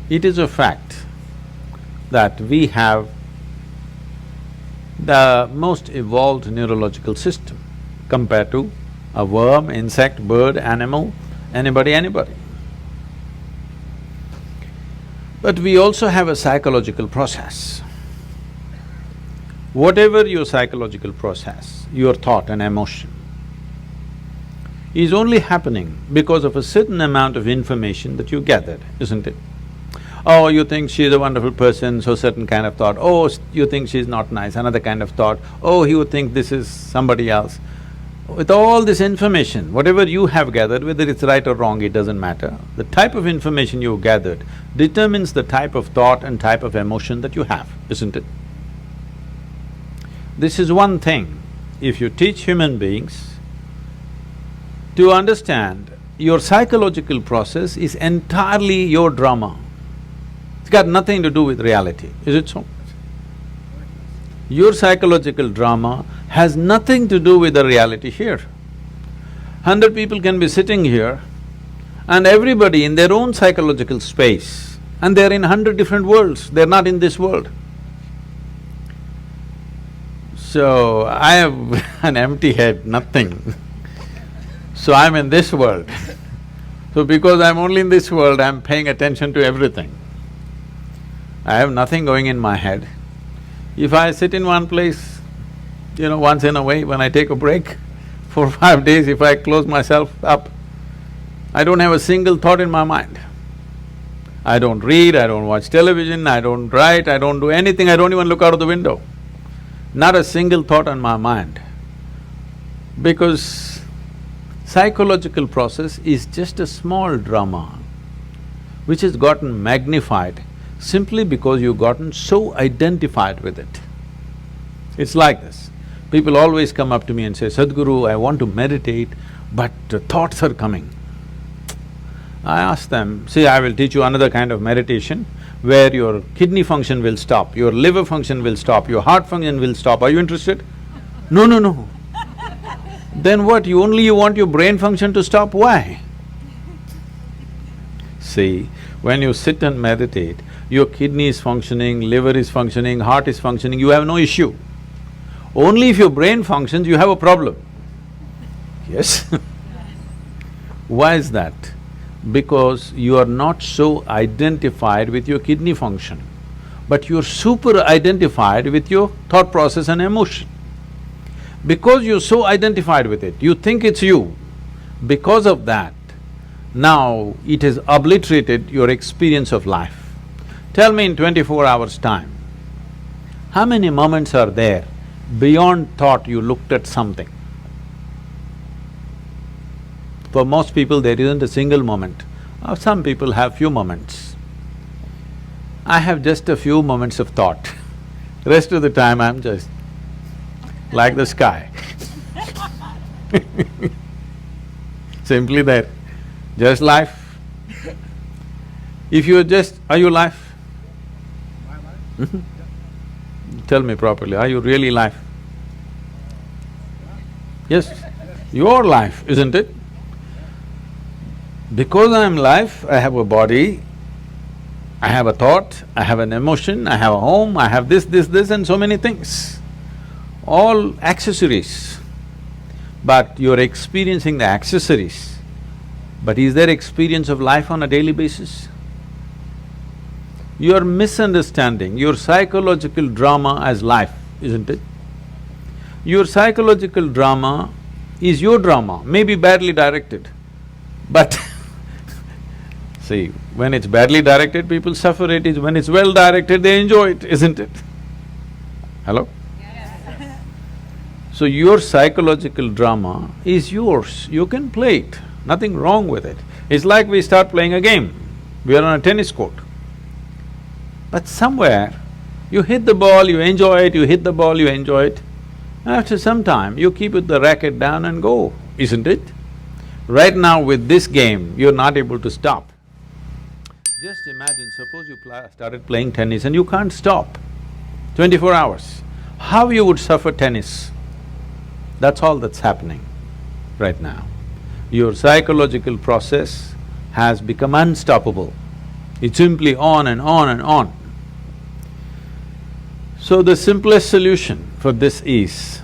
It is a fact that we have the most evolved neurological system compared to a worm, insect, bird, animal, anybody. But we also have a psychological process. Whatever your psychological process, your thought and emotion, is only happening because of a certain amount of information that you gathered, isn't it? Oh, you think she's a wonderful person, so certain kind of thought. Oh, you think she's not nice, another kind of thought. Oh, you think this is somebody else. With all this information, whatever you have gathered, whether it's right or wrong, it doesn't matter. The type of information you gathered determines the type of thought and type of emotion that you have, isn't it? This is one thing, if you teach human beings to understand your psychological process is entirely your drama. It's got nothing to do with reality, is it so? Your psychological drama has nothing to do with the reality here. 100 people can be sitting here and everybody in their own psychological space, and they're in 100 different worlds, they're not in this world. So, I have an empty head, nothing. So I'm in this world. So because I'm only in this world, I'm paying attention to everything. I have nothing going in my head. If I sit in one place, once in a way when I take a break, 4 or 5 days, if I close myself up, I don't have a single thought in my mind. I don't read, I don't watch television, I don't write, I don't do anything, I don't even look out of the window. Not a single thought on my mind. Because psychological process is just a small drama which has gotten magnified simply because you've gotten so identified with it. It's like this. People always come up to me and say, Sadhguru, I want to meditate, but thoughts are coming. I ask them, see, I will teach you another kind of meditation where your kidney function will stop, your liver function will stop, your heart function will stop. Are you interested? No. Then what, you want your brain function to stop? Why? See, when you sit and meditate, your kidney is functioning, liver is functioning, heart is functioning, you have no issue. Only if your brain functions, you have a problem. Yes? Why is that? Because you are not so identified with your kidney function, but you're super identified with your thought process and emotion. Because you're so identified with it, you think it's you. Because of that, now it has obliterated your experience of life. Tell me in 24 hours' time, how many moments are there beyond thought you looked at something? For most people, there isn't a single moment. Some people have few moments. I have just a few moments of thought. Rest of the time, I'm just like the sky. Simply there, just life. If you're just… are you life? Tell me properly, are you really life? Yes, your life, isn't it? Because I'm life, I have a body, I have a thought, I have an emotion, I have a home, I have this and so many things. All accessories. But you're experiencing the accessories. But is there experience of life on a daily basis? You're misunderstanding your psychological drama as life, isn't it? Your psychological drama is your drama, maybe badly directed, but see, when it's badly directed, people suffer it. When it's well directed, they enjoy it, isn't it? Hello? Yes. So your psychological drama is yours, you can play it, nothing wrong with it. It's like we start playing a game, we are on a tennis court. But somewhere, you hit the ball, you enjoy it, you hit the ball, you enjoy it. After some time, you keep the racket down and go, isn't it? Right now with this game, you're not able to stop. Just imagine, suppose you started playing tennis and you can't stop 24 hours. How you would suffer tennis? That's all that's happening right now. Your psychological process has become unstoppable. It's simply on and on and on. So the simplest solution for this is,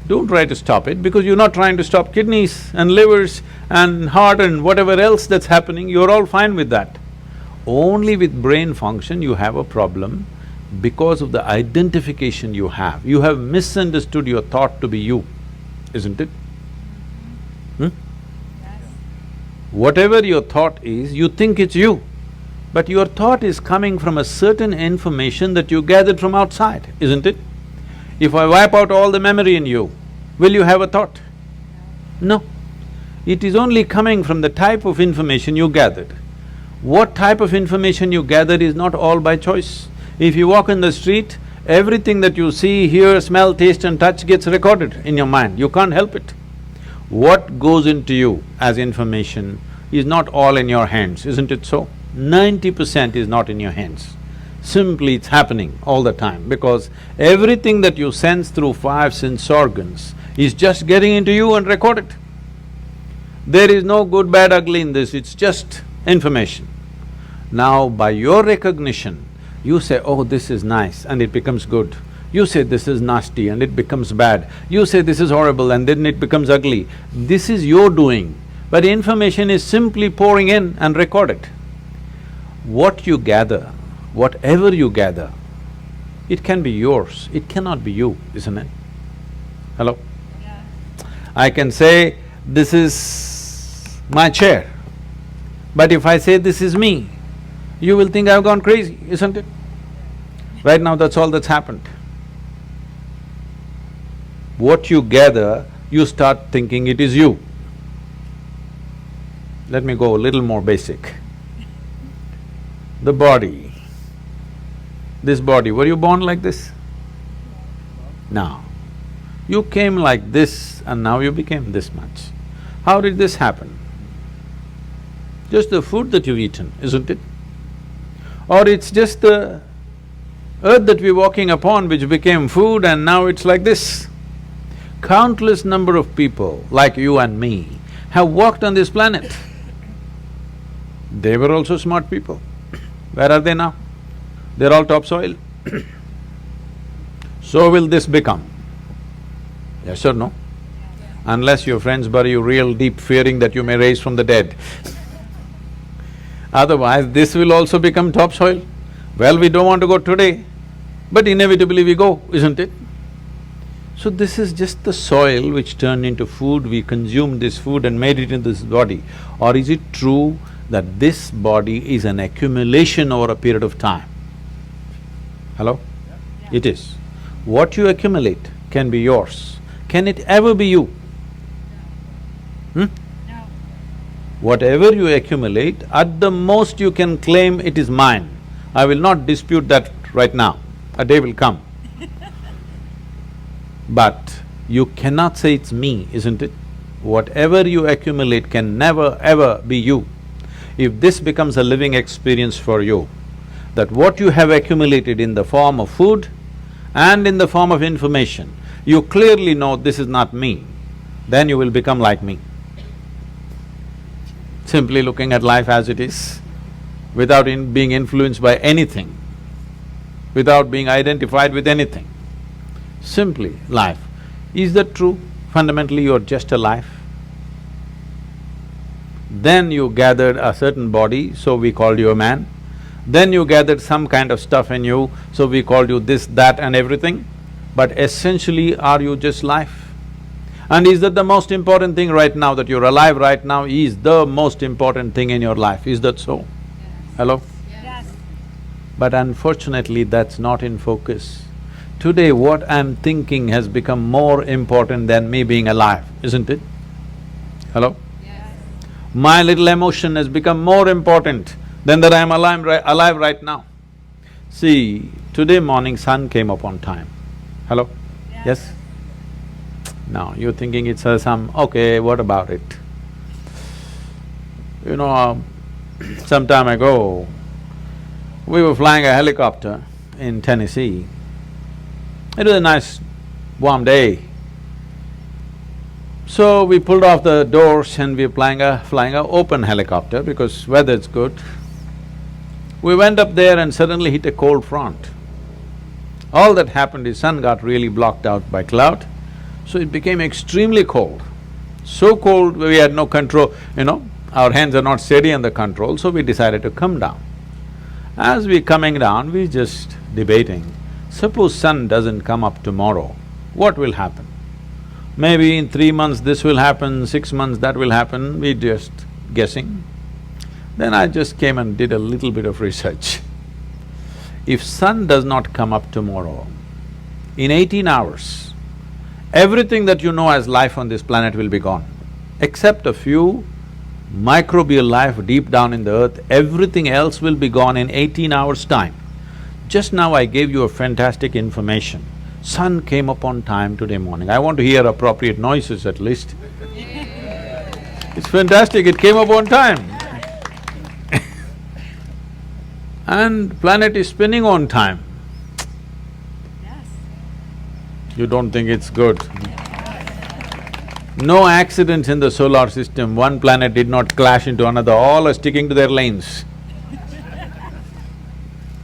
don't try to stop it, because you're not trying to stop kidneys and livers and heart and whatever else that's happening, you're all fine with that. Only with brain function you have a problem because of the identification you have. You have misunderstood your thought to be you, isn't it? Whatever your thought is, you think it's you, but your thought is coming from a certain information that you gathered from outside, isn't it? If I wipe out all the memory in you, will you have a thought? No. It is only coming from the type of information you gathered. What type of information you gathered is not all by choice. If you walk in the street, everything that you see, hear, smell, taste and touch gets recorded in your mind, you can't help it. What goes into you as information is not all in your hands, isn't it so? 90% is not in your hands. Simply it's happening all the time, because everything that you sense through five sense organs is just getting into you and recorded. There is no good, bad, ugly in this, it's just information. Now, by your recognition, you say, oh, this is nice, and it becomes good. You say this is nasty and it becomes bad. You say this is horrible and then it becomes ugly. This is your doing, but information is simply pouring in and recorded. What you gather, whatever you gather, it can be yours, it cannot be you, isn't it? Hello? Yeah. I can say, this is my chair, but if I say this is me, you will think I've gone crazy, isn't it? Right now, that's all that's happened. What you gather, you start thinking it is you. Let me go a little more basic. The body, this body, were you born like this? No. You came like this and now you became this much. How did this happen? Just the food that you've eaten, isn't it? Or it's just the earth that we're walking upon which became food and now it's like this. Countless number of people like you and me have walked on this planet. They were also smart people. Where are they now? They're all topsoil. So will this become? Yes or no? Unless your friends bury you real deep, fearing that you may rise from the dead. Otherwise, this will also become topsoil. Well, we don't want to go today, but inevitably we go, isn't it? So this is just the soil which turned into food, we consumed this food and made it into this body. Or is it true that this body is an accumulation over a period of time? Hello? Yeah. It is. What you accumulate can be yours. Can it ever be you? No. Whatever you accumulate, at the most you can claim it is mine. I will not dispute that right now, a day will come. But you cannot say it's me, isn't it? Whatever you accumulate can never ever be you. If this becomes a living experience for you, that what you have accumulated in the form of food and in the form of information, you clearly know this is not me, then you will become like me. Simply looking at life as it is, without being influenced by anything, without being identified with anything. Simply life. Is that true? Fundamentally, you're just a life. Then you gathered a certain body, so we called you a man. Then you gathered some kind of stuff in you, so we called you this, that and everything. But essentially, are you just life? And is that the most important thing right now, that you're alive right now is the most important thing in your life, is that so? Yes. Hello? Yes. But unfortunately, that's not in focus. Today, what I'm thinking has become more important than me being alive, isn't it? Hello? Yes. My little emotion has become more important than that I'm alive right now. See, today morning sun came up on time. Hello? Yes? Now, you're thinking it's okay, what about it? You know, some time ago, we were flying a helicopter in Tennessee. It was a nice warm day. So we pulled off the doors and we were flying a open helicopter because weather's good. We went up there and suddenly hit a cold front. All that happened is sun got really blocked out by cloud, so it became extremely cold. So cold we had no control, our hands are not steady on the control, so we decided to come down. As we coming down, we just debating, suppose sun doesn't come up tomorrow, what will happen? Maybe in 3 months this will happen, 6 months that will happen, we just guessing. Then I just came and did a little bit of research. If sun does not come up tomorrow, in 18 hours, everything that you know as life on this planet will be gone. Except a few microbial life deep down in the earth, everything else will be gone in 18 hours' time. Just now I gave you a fantastic information. Sun came up on time today morning. I want to hear appropriate noises at least. It's fantastic, it came up on time. And planet is spinning on time. Yes. You don't think it's good? No accidents in the solar system, one planet did not clash into another, all are sticking to their lanes.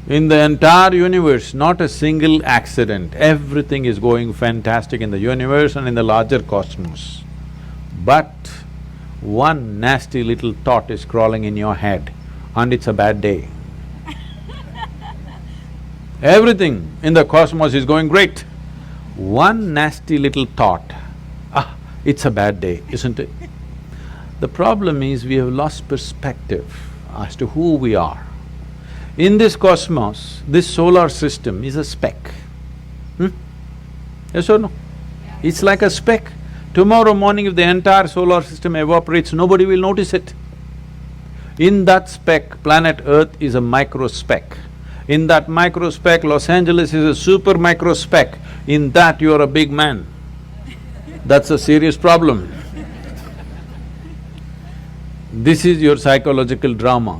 In the entire universe, not a single accident, everything is going fantastic in the universe and in the larger cosmos. But one nasty little thought is crawling in your head and it's a bad day. Everything in the cosmos is going great. One nasty little thought, it's a bad day, isn't it? The problem is we have lost perspective as to who we are. In this cosmos, this solar system is a speck. Yes or no? It's like a speck. Tomorrow morning if the entire solar system evaporates, nobody will notice it. In that speck, planet Earth is a micro speck. In that micro speck, Los Angeles is a super micro speck. In that, you are a big man. That's a serious problem. This is your psychological drama,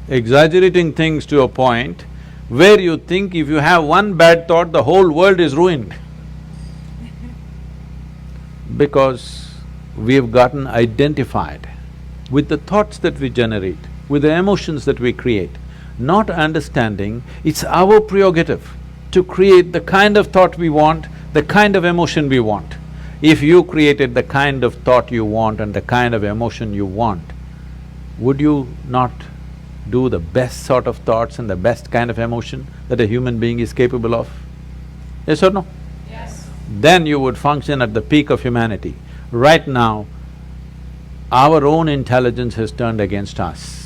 exaggerating things to a point where you think if you have one bad thought, the whole world is ruined. Because we have gotten identified with the thoughts that we generate, with the emotions that we create, not understanding it's our prerogative to create the kind of thought we want, the kind of emotion we want. If you created the kind of thought you want and the kind of emotion you want, would you not do the best sort of thoughts and the best kind of emotion that a human being is capable of? Yes or no? Yes. Then you would function at the peak of humanity. Right now, our own intelligence has turned against us.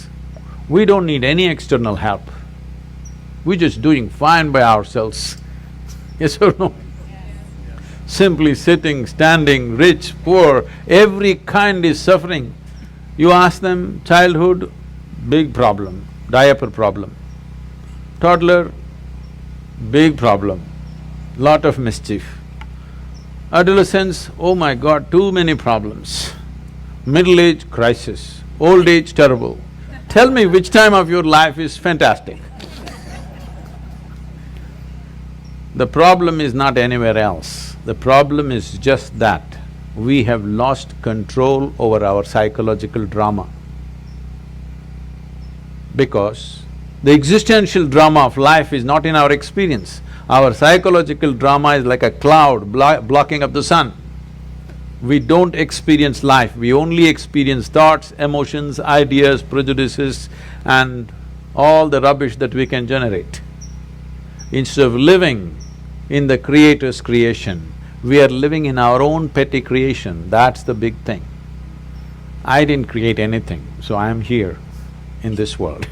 We don't need any external help. We're just doing fine by ourselves. Yes or no? Simply sitting, standing, rich, poor, every kind is suffering. You ask them, childhood, big problem, diaper problem. Toddler, big problem, lot of mischief. Adolescence, oh my God, too many problems. Middle age, crisis. Old age, terrible. Tell me which time of your life is fantastic. The problem is not anywhere else. The problem is just that we have lost control over our psychological drama. Because the existential drama of life is not in our experience. Our psychological drama is like a cloud blocking up the sun. We don't experience life, we only experience thoughts, emotions, ideas, prejudices and all the rubbish that we can generate. Instead of living in the Creator's creation, we are living in our own petty creation, that's the big thing. I didn't create anything, so I am here in this world